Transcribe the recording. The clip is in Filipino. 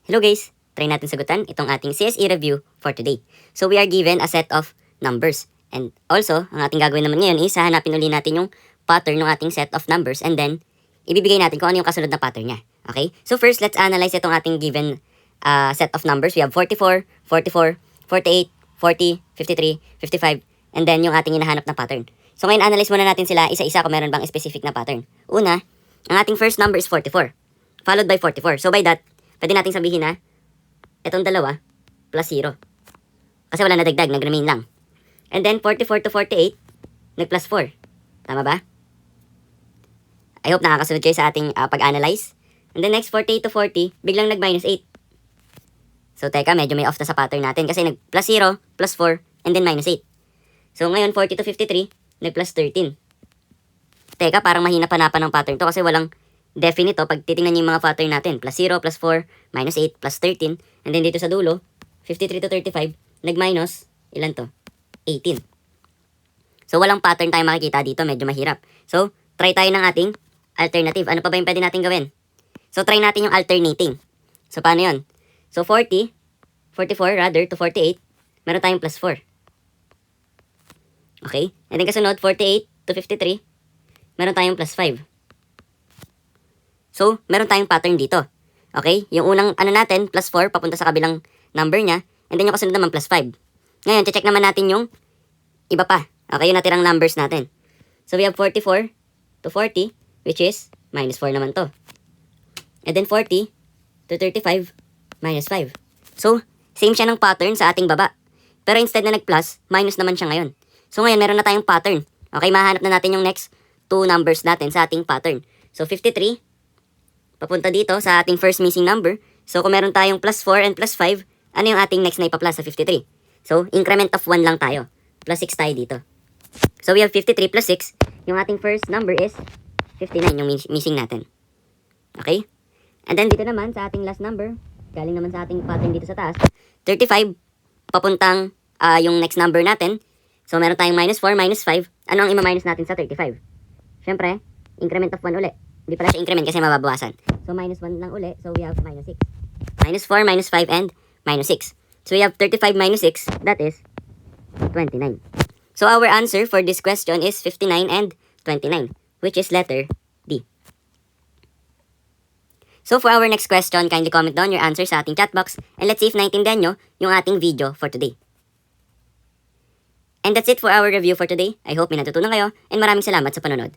Hello guys! Try natin sagutan itong ating CSE review for today. So we are given a set of numbers. And also, ang ating gagawin naman ngayon is hahanapin uli natin yung pattern ng ating set of numbers and then ibibigay natin kung ano yung kasunod na pattern niya. Okay? So first, let's analyze itong ating given set of numbers. We have 44, 44, 48, 40, 53, 55, and then yung ating hinahanap na pattern. So ngayon, analyze muna natin sila isa-isa kung meron bang specific na pattern. Una, ang ating first number is 44, followed by 44. So by that, pwede nating sabihin na itong dalawa plus 0. Kasi wala na dagdag, nag-remain lang. And then 44 to 48, nag-plus 4. Tama ba? I hope nakakasunod kayo sa ating pag-analyze. And then next 48 to 40, biglang nag-minus 8. So teka, medyo may off na sa pattern natin kasi nag-plus 0, plus 4, and then minus 8. So ngayon 40 to 53, nag-plus 13. Teka, parang mahina-panapan ng pattern to kasi walang definite to. Pag titingnan niyo yung mga pattern natin, plus 0, plus 4, minus 8, plus 13, and then dito sa dulo, 53 to 35, nag-minus, ilan to? 18. So walang pattern tayo makikita dito, medyo mahirap. So, try tayo ng ating alternative. Ano pa ba yung pwede natin gawin? So, try natin yung alternating. So, paano yun? So, 44 rather, to 48, meron tayong plus 4. Okay? And then kasunod, 48 to 53, meron tayong plus 5. So, meron tayong pattern dito. Okay? Yung unang ano natin, plus 4, papunta sa kabilang number niya. And then yung kasunod naman, plus 5. Ngayon, check naman natin yung iba pa. Okay, yung natirang numbers natin. So, we have 44 to 40, which is minus 4 naman to. And then 40 to 35, minus 5. So, same siya ng pattern sa ating baba. Pero instead na nag-plus, minus naman siya ngayon. So, ngayon, meron na tayong pattern. Okay, mahanap na natin yung next two numbers natin sa ating pattern. So, 53, papunta dito sa ating first missing number. So, kung meron tayong plus 4 and plus 5, ano yung ating next na ipa-plus sa 53? So, increment of 1 lang tayo. Plus 6 tayo dito. So, we have 53 plus 6. Yung ating first number is 59, yung missing natin. Okay? And then, dito naman sa ating last number, galing naman sa ating pattern dito sa taas, 35, papuntang yung next number natin. So, meron tayong minus 4, minus 5. Ano ang ima-minus natin sa 35? Siyempre, increment of 1 uli. Hindi pala siya increment kasi mababawasan. So, minus 1 lang uli. So, we have minus 6. Minus 4, minus 5, and minus 6. So, we have 35 minus 6. That is 29. So, our answer for this question is 59 and 29, which is letter D. So, for our next question, kindly comment down your answer sa ating chat box. And let's see if naintindihan nyo yung ating video for today. And that's it for our review for today. I hope may natutunan kayo and maraming salamat sa panonood.